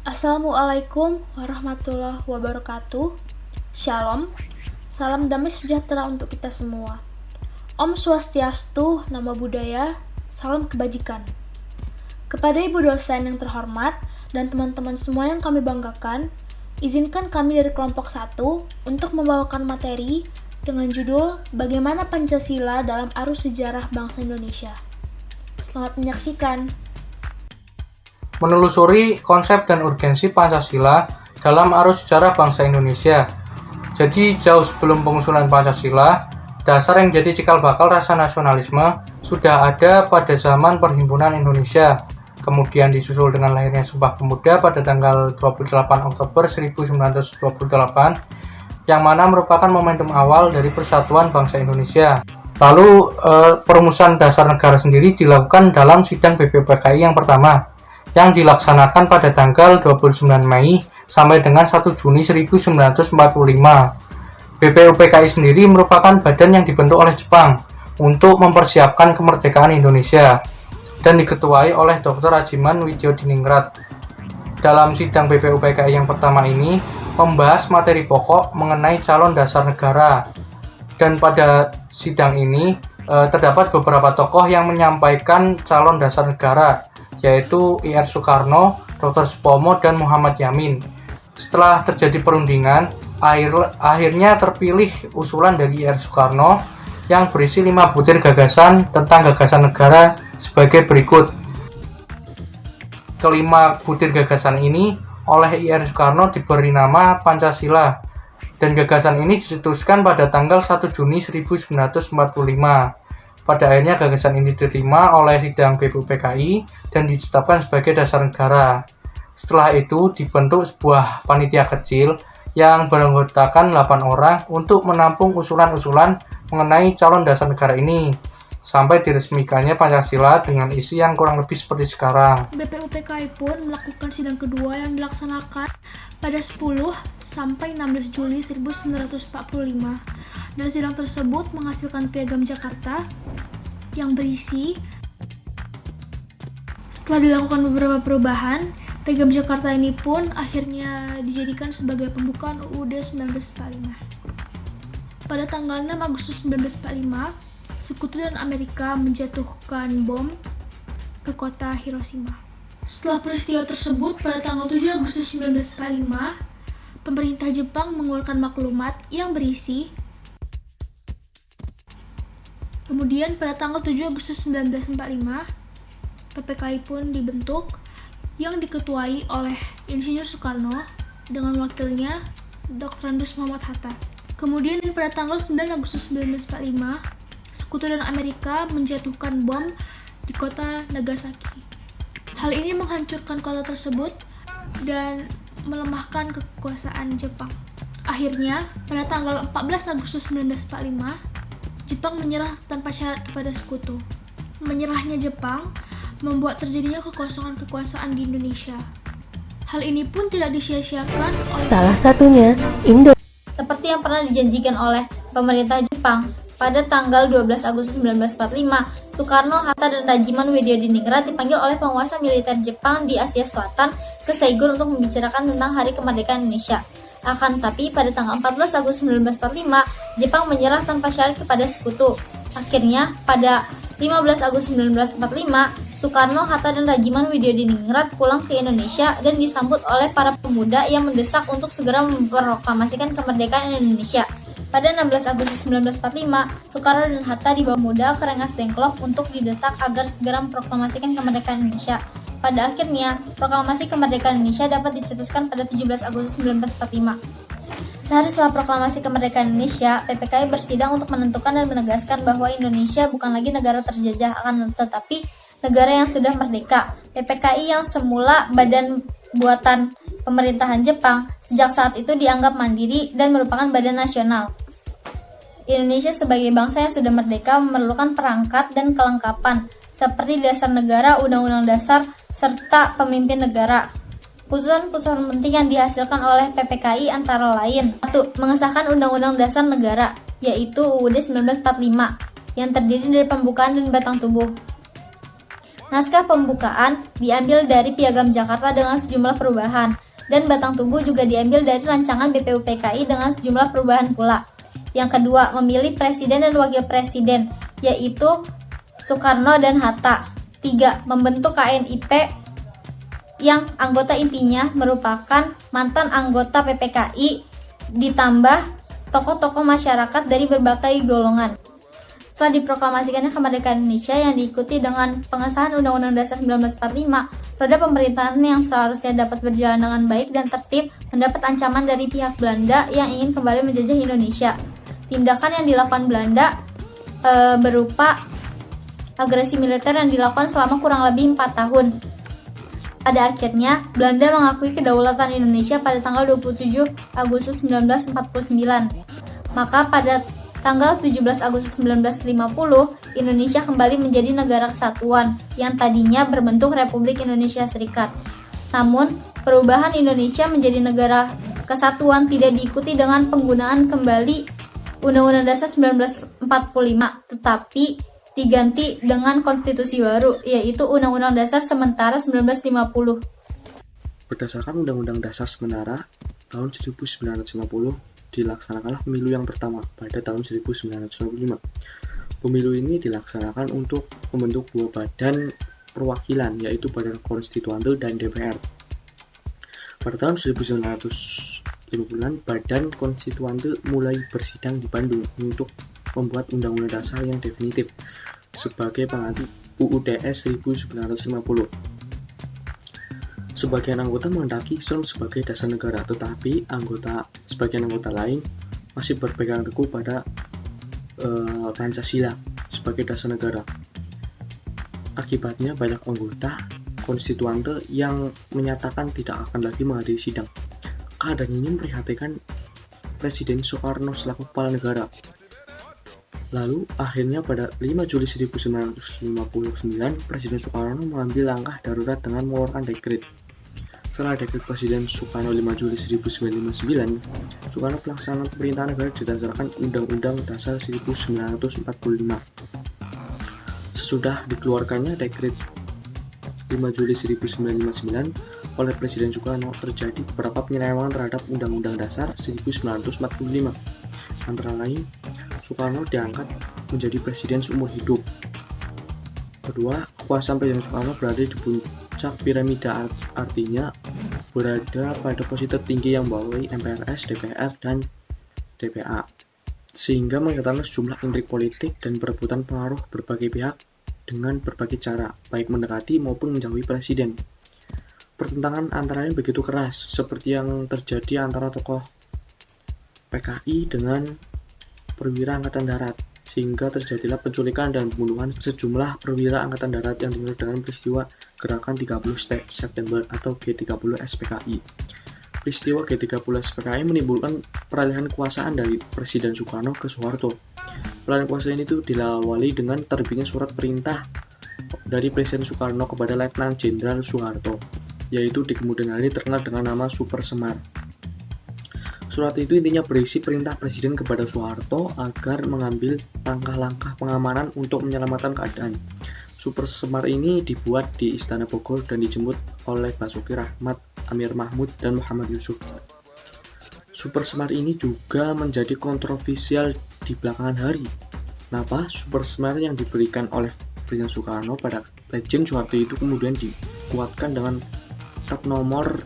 Assalamualaikum warahmatullahi wabarakatuh. Shalom. Salam damai sejahtera untuk kita semua. Om Swastiastu, Namo Buddhaya, salam kebajikan. Kepada Ibu dosen yang terhormat dan teman-teman semua yang kami banggakan, izinkan kami dari kelompok 1 untuk membawakan materi dengan judul Bagaimana Pancasila dalam Arus Sejarah Bangsa Indonesia. Selamat menyaksikan. Menelusuri konsep dan urgensi Pancasila dalam arus sejarah bangsa Indonesia. Jadi jauh sebelum pengusulan Pancasila, dasar yang jadi cikal bakal rasa nasionalisme sudah ada pada zaman Perhimpunan Indonesia, kemudian disusul dengan lahirnya Sumpah Pemuda pada tanggal 28 Oktober 1928, yang mana merupakan momentum awal dari persatuan bangsa Indonesia. Lalu perumusan dasar negara sendiri dilakukan dalam sidang BPUPKI yang pertama, yang dilaksanakan pada tanggal 29 Mei sampai dengan 1 Juni 1945. BPUPKI sendiri merupakan badan yang dibentuk oleh Jepang untuk mempersiapkan kemerdekaan Indonesia dan diketuai oleh Dr. Rajiman Widyodiningrat. Dalam sidang BPUPKI yang pertama ini membahas materi pokok mengenai calon dasar negara, dan pada sidang ini terdapat beberapa tokoh yang menyampaikan calon dasar negara, yaitu I.R. Soekarno, Dr. Supomo, dan Muhammad Yamin. Setelah terjadi perundingan, akhirnya terpilih usulan dari I.R. Soekarno yang berisi 5 butir gagasan tentang gagasan negara sebagai berikut. Kelima butir gagasan ini oleh I.R. Soekarno diberi nama Pancasila, dan gagasan ini dicetuskan pada tanggal 1 Juni 1945. Pada akhirnya gagasan ini diterima oleh sidang BPUPKI dan ditetapkan sebagai dasar negara. Setelah itu dibentuk sebuah panitia kecil yang beranggotakan 8 orang untuk menampung usulan-usulan mengenai calon dasar negara ini, sampai diresmikannya Pancasila dengan isi yang kurang lebih seperti sekarang. BPUPKI pun melakukan sidang kedua yang dilaksanakan pada 10 sampai 16 Juli 1945. Dan sidang tersebut menghasilkan Piagam Jakarta yang berisi, setelah dilakukan beberapa perubahan, Piagam Jakarta ini pun akhirnya dijadikan sebagai pembukaan UUD 1945. Pada tanggal 6 Agustus 1945, Sekutu dan Amerika menjatuhkan bom ke kota Hiroshima. Setelah peristiwa tersebut, pada tanggal 7 Agustus 1945, pemerintah Jepang mengeluarkan maklumat yang berisi, kemudian pada tanggal 7 Agustus 1945, PPKI pun dibentuk yang diketuai oleh Insinyur Soekarno dengan wakilnya Dr. Andes Muhammad Hatta. Kemudian pada tanggal 9 Agustus 1945, Sekutu dan Amerika menjatuhkan bom di kota Nagasaki. Hal ini menghancurkan kota tersebut dan melemahkan kekuasaan Jepang. Akhirnya, pada tanggal 14 Agustus 1945, Jepang menyerah tanpa syarat kepada Sekutu. Menyerahnya Jepang membuat terjadinya kekosongan kekuasaan di Indonesia. Hal ini pun tidak disia-siakan oleh salah satunya Indo. Seperti yang pernah dijanjikan oleh pemerintah Jepang, pada tanggal 12 Agustus 1945, Soekarno, Hatta, dan Rajiman Widyodiningrat dipanggil oleh penguasa militer Jepang di Asia Selatan ke Saigon untuk membicarakan tentang Hari Kemerdekaan Indonesia. Akan tapi pada tanggal 14 Agustus 1945, Jepang menyerah tanpa syarat kepada Sekutu. Akhirnya, pada 15 Agustus 1945, Soekarno, Hatta, dan Rajiman Widyodiningrat pulang ke Indonesia dan disambut oleh para pemuda yang mendesak untuk segera memproklamasikan kemerdekaan Indonesia. Pada 16 Agustus 1945, Soekarno dan Hatta dibawa muda ke Rengas Dengklok untuk didesak agar segera memproklamasikan kemerdekaan Indonesia. Pada akhirnya, proklamasi kemerdekaan Indonesia dapat dicetuskan pada 17 Agustus 1945. Sehari setelah proklamasi kemerdekaan Indonesia, PPKI bersidang untuk menentukan dan menegaskan bahwa Indonesia bukan lagi negara terjajah, akan tetapi negara yang sudah merdeka. PPKI yang semula badan buatan pemerintahan Jepang, sejak saat itu dianggap mandiri dan merupakan badan nasional. Indonesia sebagai bangsa yang sudah merdeka memerlukan perangkat dan kelengkapan, seperti dasar negara, undang-undang dasar, serta pemimpin negara. Putusan-putusan penting yang dihasilkan oleh PPKI antara lain: 1. Mengesahkan Undang-Undang Dasar Negara, yaitu UUD 1945, yang terdiri dari pembukaan dan batang tubuh. Naskah pembukaan diambil dari Piagam Jakarta dengan sejumlah perubahan, dan batang tubuh juga diambil dari rancangan BPUPKI dengan sejumlah perubahan pula. Yang kedua, memilih presiden dan wakil presiden, yaitu Soekarno dan Hatta. 3. Membentuk KNIP yang anggota intinya merupakan mantan anggota PPKI ditambah tokoh-tokoh masyarakat dari berbagai golongan. Setelah diproklamasikannya kemerdekaan Indonesia yang diikuti dengan pengesahan Undang-Undang Dasar 1945, roda pemerintahan yang seharusnya dapat berjalan dengan baik dan tertib mendapat ancaman dari pihak Belanda yang ingin kembali menjajah Indonesia. Tindakan yang dilakukan Belanda berupa agresi militer yang dilakukan selama kurang lebih 4 tahun. Pada akhirnya, Belanda mengakui kedaulatan Indonesia pada tanggal 27 Agustus 1949. Maka pada tanggal 17 Agustus 1950, Indonesia kembali menjadi negara kesatuan yang tadinya berbentuk Republik Indonesia Serikat. Namun, perubahan Indonesia menjadi negara kesatuan tidak diikuti dengan penggunaan kembali Undang-Undang Dasar 1945, tetapi diganti dengan konstitusi baru, yaitu Undang-Undang Dasar Sementara 1950. Berdasarkan Undang-Undang Dasar Sementara tahun 1950, dilaksanakanlah pemilu yang pertama pada tahun 1995. Pemilu ini dilaksanakan untuk membentuk dua badan perwakilan, yaitu Badan Konstituante dan DPR. Pada tahun 1950, Badan Konstituante mulai bersidang di Bandung untuk membuat Undang-Undang Dasar yang definitif sebagai pengganti UUDS 1950. Sebagian anggota menghendaki Islam sebagai dasar negara, tetapi sebagian anggota lain masih berpegang teguh pada Pancasila sebagai dasar negara. Akibatnya banyak anggota konstituante yang menyatakan tidak akan lagi menghadiri sidang. Keadaan ini memprihatinkan Presiden Soekarno selaku kepala negara. Lalu akhirnya pada 5 Juli 1959, Presiden Soekarno mengambil langkah darurat dengan mengeluarkan dekret. Setelah dekret Presiden Soekarno 5 Juli 1959, Soekarno pelaksanaan pemerintahan negara didasarkan Undang-Undang Dasar 1945. Sesudah dikeluarkannya dekret 5 Juli 1959 oleh Presiden Soekarno, terjadi beberapa penyelewengan terhadap Undang-Undang Dasar 1945. Antara lain, Soekarno diangkat menjadi presiden seumur hidup. Kedua, kekuasaan Presiden Soekarno berada di puncak piramida, artinya berada pada posisi tertinggi yang membawahi MPRS, DPR, dan DPA, sehingga mengatakan sejumlah intrik politik dan perebutan pengaruh berbagai pihak dengan berbagai cara, baik mendekati maupun menjauhi presiden. Pertentangan antara lain begitu keras, seperti yang terjadi antara tokoh PKI dengan perwira Angkatan Darat, sehingga terjadilah penculikan dan pembunuhan sejumlah perwira Angkatan Darat yang dikenal dengan peristiwa Gerakan 30 September atau G30 SPKI. Peristiwa G30 SPKI menimbulkan peralihan kekuasaan dari Presiden Soekarno ke Soeharto. Peralihan kuasa ini diawali dengan terbitnya surat perintah dari Presiden Soekarno kepada Letnan Jenderal Soeharto, yaitu di kemudian hari terkenal dengan nama Super Semar. Surat itu intinya berisi perintah Presiden kepada Soeharto agar mengambil langkah-langkah pengamanan untuk menyelamatkan keadaan. Super Semar ini dibuat di Istana Bogor dan dijemput oleh Basuki Rahmat, Amir Mahmud, dan Muhammad Yusuf. Super Semar ini juga menjadi kontroversial di belakangan hari. Kenapa Super Semar yang diberikan oleh Presiden Soekarno pada Legend Soeharto itu kemudian dikuatkan dengan Tab nomor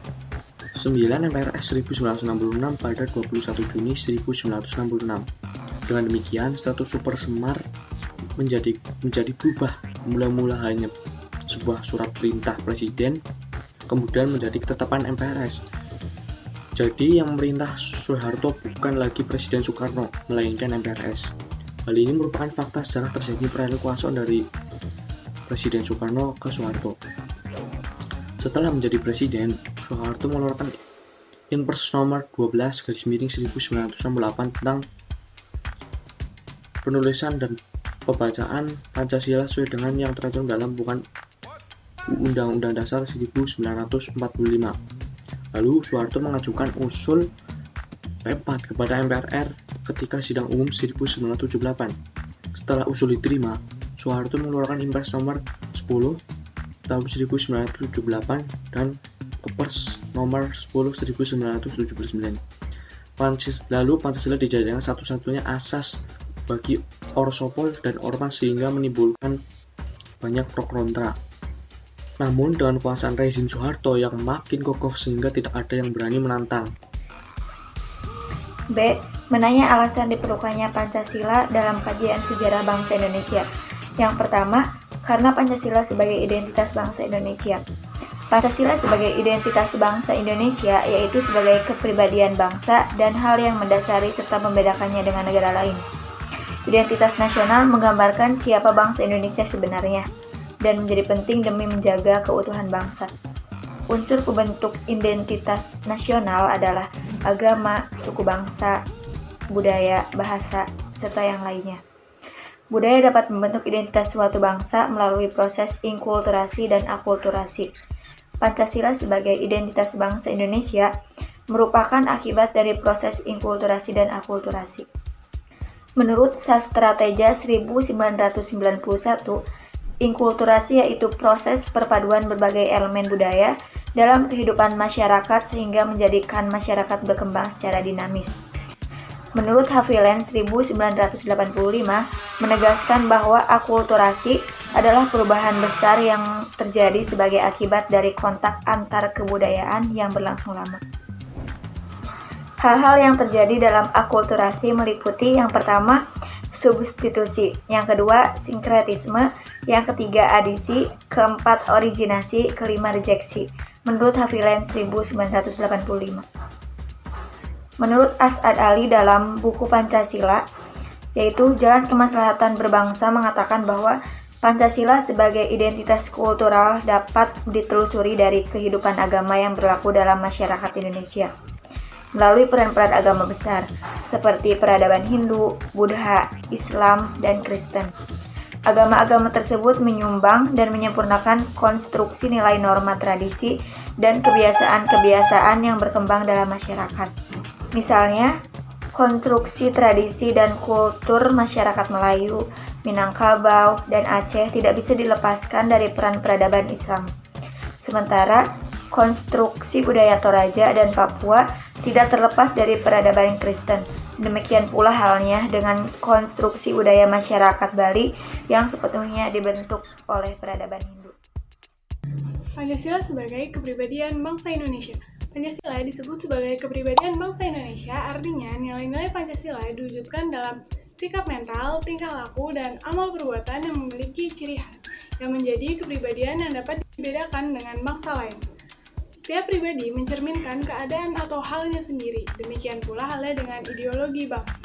9 MPRS 1966 pada 21 Juni 1966. Dengan demikian, status Super Semar menjadi berubah, mula-mula hanya sebuah surat perintah presiden, kemudian menjadi ketetapan MPRS. Jadi yang memerintah Soeharto bukan lagi Presiden Soekarno, melainkan MPRS. Hal ini merupakan fakta sejarah terjadi peralihan kekuasaan dari Presiden Soekarno ke Soeharto. Setelah menjadi presiden, Soeharto mengeluarkan Inpres nomor 12/1968 tentang penulisan dan pembacaan Pancasila sesuai dengan yang tercantum dalam bukan Undang-Undang Dasar 1945. Lalu Soeharto mengajukan usul P4 kepada MPR ketika sidang umum 1978. Setelah usul diterima, Soeharto mengeluarkan Inpres nomor 10 tahun 1978 dan Kepres nomor 10 1979. Lalu Pancasila dijadikan satu-satunya asas bagi Orsopol dan Ormas sehingga menimbulkan banyak pro kontra. Namun dengan kekuasaan rezim Soeharto yang makin kokoh sehingga tidak ada yang berani menantang. B. Menanya alasan diperlukannya Pancasila dalam kajian sejarah bangsa Indonesia. Yang pertama, karena Pancasila sebagai identitas bangsa Indonesia. Pancasila sebagai identitas bangsa Indonesia yaitu sebagai kepribadian bangsa dan hal yang mendasari serta membedakannya dengan negara lain. Identitas nasional menggambarkan siapa bangsa Indonesia sebenarnya dan menjadi penting demi menjaga keutuhan bangsa. Unsur pembentuk identitas nasional adalah agama, suku bangsa, budaya, bahasa, serta yang lainnya. Budaya dapat membentuk identitas suatu bangsa melalui proses inkulturasi dan akulturasi. Pancasila sebagai identitas bangsa Indonesia merupakan akibat dari proses inkulturasi dan akulturasi. Menurut Sastra Teja 1991, inkulturasi yaitu proses perpaduan berbagai elemen budaya dalam kehidupan masyarakat sehingga menjadikan masyarakat berkembang secara dinamis. Menurut Haviland 1985 menegaskan bahwa akulturasi adalah perubahan besar yang terjadi sebagai akibat dari kontak antar kebudayaan yang berlangsung lama. Hal-hal yang terjadi dalam akulturasi meliputi yang pertama, substitusi, yang kedua, sinkretisme, yang ketiga, adisi, keempat, originasi, kelima, rejeksi. Menurut Haviland 1985. Menurut As'ad Ali dalam buku Pancasila, yaitu Jalan Kemaslahatan Berbangsa mengatakan bahwa Pancasila sebagai identitas kultural dapat ditelusuri dari kehidupan agama yang berlaku dalam masyarakat Indonesia melalui peran-peran agama besar seperti peradaban Hindu, Buddha, Islam, dan Kristen. Agama-agama tersebut menyumbang dan menyempurnakan konstruksi nilai norma tradisi dan kebiasaan-kebiasaan yang berkembang dalam masyarakat. Misalnya, konstruksi tradisi dan kultur masyarakat Melayu, Minangkabau, dan Aceh tidak bisa dilepaskan dari peran peradaban Islam. Sementara, konstruksi budaya Toraja dan Papua tidak terlepas dari peradaban Kristen. Demikian pula halnya dengan konstruksi budaya masyarakat Bali yang sepenuhnya dibentuk oleh peradaban Hindu. Pancasila sebagai kepribadian bangsa Indonesia. Pancasila disebut sebagai kepribadian bangsa Indonesia, artinya nilai-nilai Pancasila diwujudkan dalam sikap mental, tingkah laku, dan amal perbuatan yang memiliki ciri khas, yang menjadi kepribadian yang dapat dibedakan dengan bangsa lain. Setiap pribadi mencerminkan keadaan atau halnya sendiri, demikian pula halnya dengan ideologi bangsa.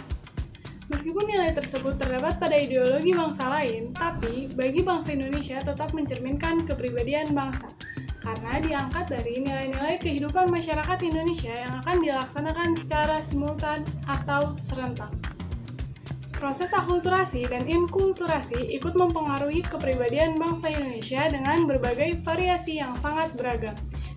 Meskipun nilai tersebut terdapat pada ideologi bangsa lain, tapi bagi bangsa Indonesia tetap mencerminkan kepribadian bangsa, karena diangkat dari nilai-nilai kehidupan masyarakat Indonesia yang akan dilaksanakan secara simultan atau serentak. Proses akulturasi dan inkulturasi ikut mempengaruhi kepribadian bangsa Indonesia dengan berbagai variasi yang sangat beragam.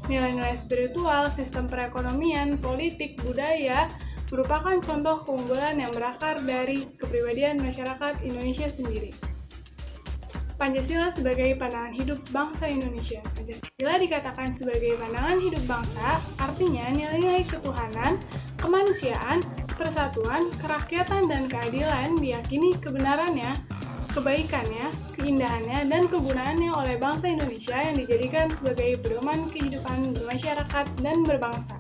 Nilai-nilai spiritual, sistem perekonomian, politik, budaya merupakan contoh keunggulan yang berakar dari kepribadian masyarakat Indonesia sendiri. Pancasila sebagai pandangan hidup bangsa Indonesia. Pancasila dikatakan sebagai pandangan hidup bangsa, artinya nilai-nilai ketuhanan, kemanusiaan, persatuan, kerakyatan, dan keadilan diyakini kebenarannya, kebaikannya, keindahannya, dan kegunaannya oleh bangsa Indonesia yang dijadikan sebagai pedoman kehidupan bermasyarakat dan berbangsa,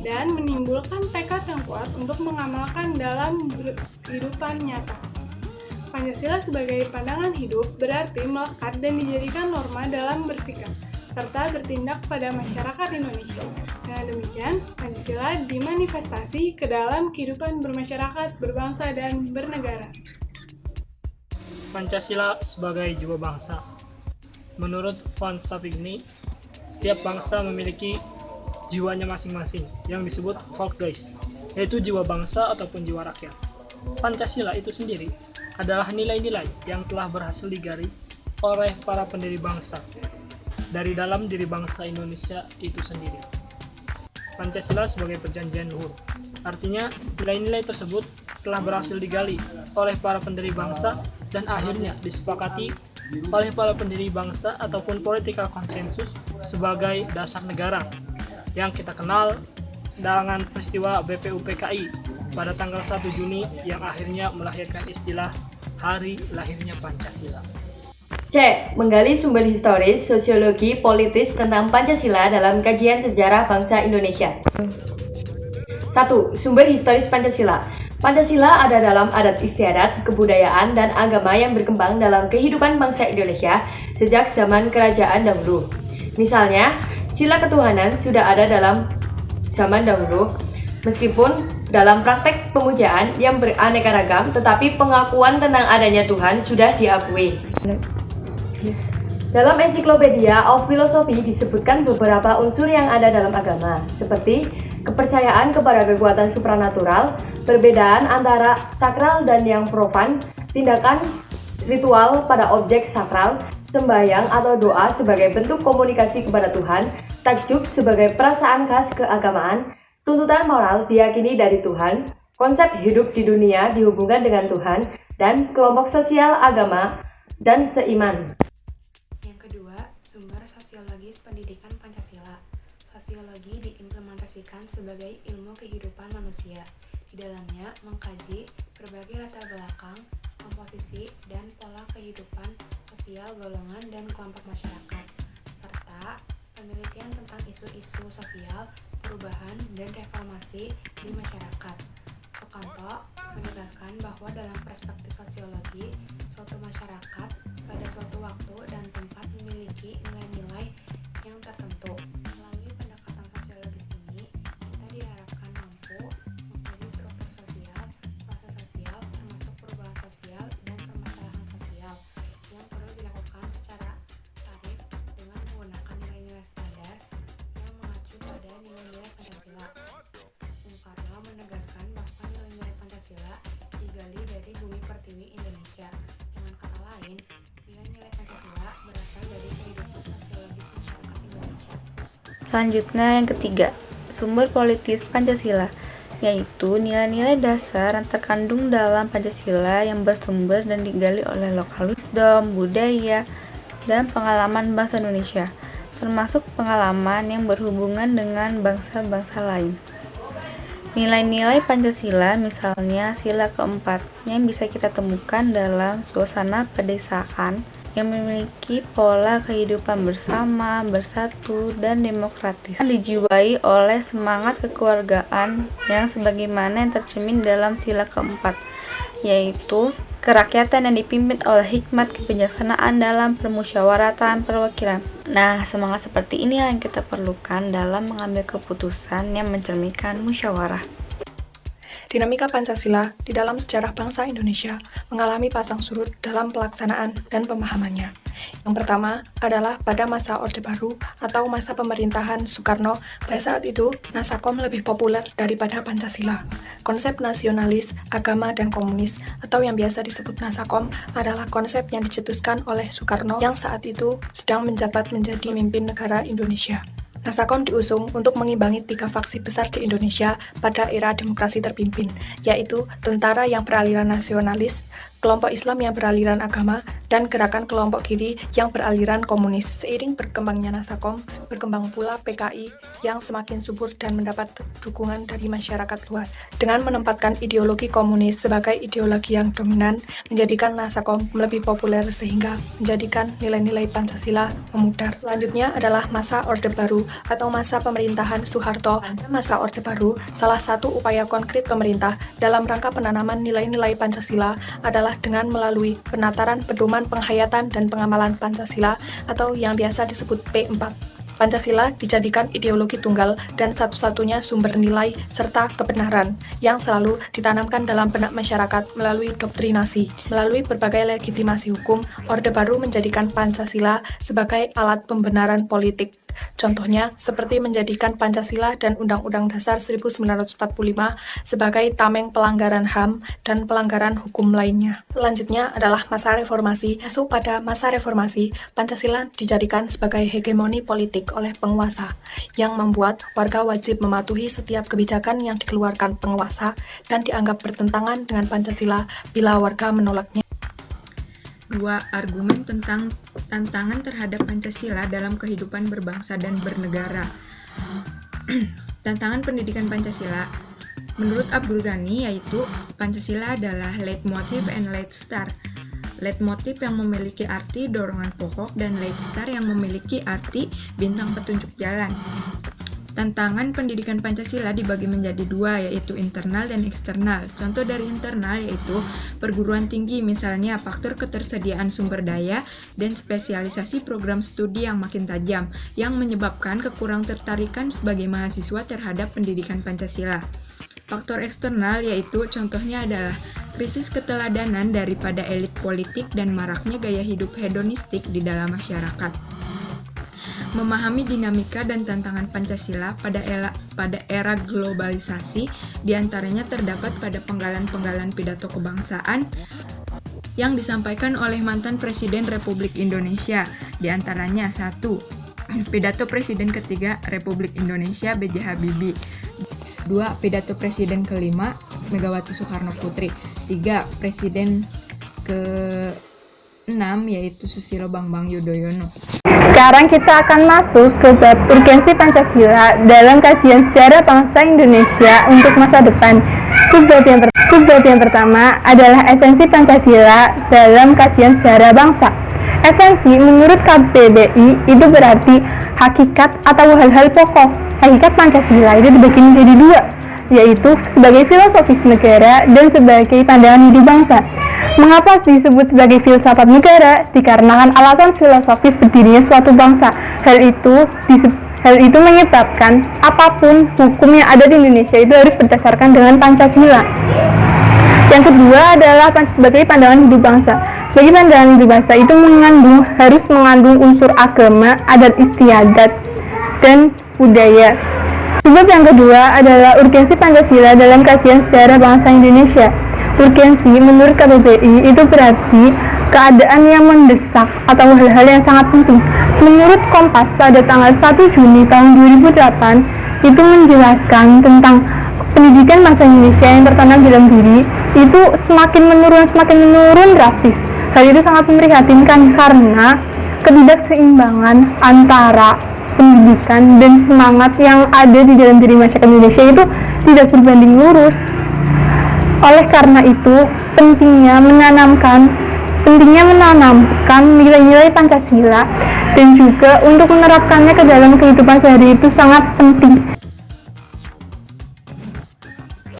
dan menimbulkan tekad yang kuat untuk mengamalkan dalam kehidupan nyata. Pancasila sebagai pandangan hidup berarti melekat dan dijadikan norma dalam bersikap, serta bertindak pada masyarakat Indonesia. Dengan demikian, Pancasila dimanifestasi ke dalam kehidupan bermasyarakat, berbangsa, dan bernegara. Pancasila sebagai jiwa bangsa. Menurut Van Savigny, setiap bangsa memiliki jiwanya masing-masing yang disebut Volksgeist, yaitu jiwa bangsa ataupun jiwa rakyat. Pancasila itu sendiri adalah nilai-nilai yang telah berhasil digali oleh para pendiri bangsa dari dalam diri bangsa Indonesia itu sendiri. Pancasila sebagai perjanjian luhur, artinya nilai-nilai tersebut telah berhasil digali oleh para pendiri bangsa dan akhirnya disepakati oleh para pendiri bangsa ataupun political consensus sebagai dasar negara yang kita kenal dengan peristiwa BPUPKI pada tanggal 1 Juni yang akhirnya melahirkan istilah Hari Lahirnya Pancasila. C. Menggali sumber historis, sosiologi, politis tentang Pancasila dalam kajian sejarah bangsa Indonesia. 1. Sumber historis Pancasila. Pancasila ada dalam adat istiadat, kebudayaan, dan agama yang berkembang dalam kehidupan bangsa Indonesia sejak zaman kerajaan dahulu. Misalnya, sila ketuhanan sudah ada dalam zaman dahulu, meskipun dalam praktek pemujaan yang beraneka ragam, tetapi pengakuan tentang adanya Tuhan sudah diakui. Dalam Encyclopedia of Philosophy disebutkan beberapa unsur yang ada dalam agama, seperti kepercayaan kepada kekuatan supranatural, perbedaan antara sakral dan yang profan, tindakan ritual pada objek sakral, sembahyang atau doa sebagai bentuk komunikasi kepada Tuhan, takjub sebagai perasaan khas keagamaan, tuntutan moral diyakini dari Tuhan, konsep hidup di dunia dihubungkan dengan Tuhan, dan kelompok sosial agama dan seiman. Yang kedua, sumber sosiologis pendidikan Pancasila. Sosiologi diimplementasikan sebagai ilmu kehidupan manusia. Di dalamnya mengkaji berbagai latar belakang, komposisi, dan pola kehidupan sosial golongan dan kelompok masyarakat, serta penelitian tentang isu-isu sosial, perubahan, dan reformasi di masyarakat. Sukanto menegaskan bahwa dalam perspektif sosiologi, suatu masyarakat pada suatu waktu dan tempat memiliki nilai-nilai yang tertentu. Melalui pendekatan sosiologis ini, kita diharapkan mampu mengkaji struktur sosial, proses sosial, termasuk perubahan sosial dan permasalahan sosial yang perlu dilakukan secara arif dengan menggunakan nilai-nilai standar yang mengacu pada nilai-nilai Pancasila. Bung Karno menegaskan bahwa nilai-nilai Pancasila digali dari bumi pertiwi Indonesia. Dengan kata lain, nilai-nilai Pancasila berasal dari kehidupan sosiologis masyarakat Indonesia. Selanjutnya yang ketiga, sumber politis Pancasila, yaitu nilai-nilai dasar yang terkandung dalam Pancasila yang bersumber dan digali oleh lokal wisdom, budaya, dan pengalaman bangsa Indonesia, termasuk pengalaman yang berhubungan dengan bangsa-bangsa lain. Nilai-nilai Pancasila misalnya sila keempat yang bisa kita temukan dalam suasana pedesaan yang memiliki pola kehidupan bersama, bersatu, dan demokratis, dijiwai oleh semangat kekeluargaan yang sebagaimana yang tercermin dalam sila keempat, yaitu kerakyatan yang dipimpin oleh hikmat kebijaksanaan dalam permusyawaratan perwakilan. Nah, semangat seperti ini yang kita perlukan dalam mengambil keputusan yang mencerminkan musyawarah. Dinamika Pancasila di dalam sejarah bangsa Indonesia mengalami pasang surut dalam pelaksanaan dan pemahamannya. Yang pertama adalah pada masa Orde Baru atau masa pemerintahan Soekarno. Pada saat itu, Nasakom lebih populer daripada Pancasila. Konsep nasionalis, agama, dan komunis atau yang biasa disebut Nasakom adalah konsep yang dicetuskan oleh Soekarno yang saat itu sedang menjabat menjadi pemimpin negara Indonesia. Nasakom diusung untuk mengimbangi 3 faksi besar di Indonesia pada era demokrasi terpimpin, yaitu tentara yang beraliran nasionalis, kelompok Islam yang beraliran agama, dan gerakan kelompok kiri yang beraliran komunis. Seiring berkembangnya Nasakom, berkembang pula PKI yang semakin subur dan mendapat dukungan dari masyarakat luas. Dengan menempatkan ideologi komunis sebagai ideologi yang dominan, menjadikan Nasakom lebih populer sehingga menjadikan nilai-nilai Pancasila memudar. Selanjutnya adalah masa Orde Baru atau masa pemerintahan Soeharto. Pada masa Orde Baru, salah satu upaya konkret pemerintah dalam rangka penanaman nilai-nilai Pancasila adalah dengan melalui penataran pedoman penghayatan dan pengamalan Pancasila atau yang biasa disebut P4. Pancasila dijadikan ideologi tunggal dan satu-satunya sumber nilai serta kebenaran yang selalu ditanamkan dalam benak masyarakat melalui doktrinasi. Melalui berbagai legitimasi hukum, Orde Baru menjadikan Pancasila sebagai alat pembenaran politik. Contohnya, seperti menjadikan Pancasila dan Undang-Undang Dasar 1945 sebagai tameng pelanggaran HAM dan pelanggaran hukum lainnya. Selanjutnya adalah masa reformasi. Masuk pada masa reformasi, Pancasila dijadikan sebagai hegemoni politik oleh penguasa, yang membuat warga wajib mematuhi setiap kebijakan yang dikeluarkan penguasa dan dianggap bertentangan dengan Pancasila bila warga menolaknya. 2. Argumen tentang tantangan terhadap Pancasila dalam kehidupan berbangsa dan bernegara. Tantangan pendidikan Pancasila. Menurut Abdul Ghani, yaitu Pancasila adalah leitmotif and light star. Leitmotif yang memiliki arti dorongan pokok dan light star yang memiliki arti bintang petunjuk jalan. Tantangan pendidikan Pancasila dibagi menjadi dua, yaitu internal dan eksternal. Contoh dari internal yaitu perguruan tinggi, misalnya faktor ketersediaan sumber daya dan spesialisasi program studi yang makin tajam, yang menyebabkan kekurang tertarikan sebagai mahasiswa terhadap pendidikan Pancasila. Faktor eksternal yaitu contohnya adalah krisis keteladanan daripada elit politik dan maraknya gaya hidup hedonistik di dalam masyarakat. Memahami dinamika dan tantangan Pancasila pada era globalisasi, diantaranya terdapat pada penggalan-penggalan pidato kebangsaan yang disampaikan oleh mantan Presiden Republik Indonesia, diantaranya 1. Pidato Presiden ketiga Republik Indonesia B.J. Habibie. 2. Pidato Presiden kelima Megawati Soekarno Putri. 3. Presiden ke-6 yaitu Susilo Bambang Yudhoyono. Sekarang kita akan masuk ke bab urgensi Pancasila dalam kajian sejarah bangsa Indonesia untuk masa depan. Subbab yang pertama adalah esensi Pancasila dalam kajian sejarah bangsa. Esensi menurut KBBI itu berarti hakikat atau hal-hal pokok. Hakikat Pancasila itu dibagi menjadi dua, yaitu sebagai filosofis negara dan sebagai pandangan hidup bangsa. Mengapa disebut sebagai filsafat negara? Dikarenakan alasan filosofis berdirinya suatu bangsa. Hal itu menyebabkan apapun hukum yang ada di Indonesia itu harus berdasarkan dengan Pancasila. Yang kedua adalah sebagai pandangan hidup bangsa. Bagi pandangan hidup bangsa itu harus mengandung unsur agama, adat istiadat, dan budaya. Sebab yang kedua adalah urgensi Pancasila dalam kajian sejarah bangsa Indonesia. Urgensi menurut KBBI itu berarti keadaan yang mendesak atau hal-hal yang sangat penting. Menurut Kompas pada tanggal 1 Juni tahun 2008 itu menjelaskan tentang pendidikan bangsa Indonesia yang tertanam dalam diri itu semakin menurun drastis. Hal itu sangat memprihatinkan karena ketidakseimbangan antara pendidikan dan semangat yang ada di dalam diri masyarakat Indonesia itu tidak berbanding lurus. Oleh karena itu, pentingnya menanamkan nilai-nilai Pancasila dan juga untuk menerapkannya ke dalam kehidupan sehari itu sangat penting.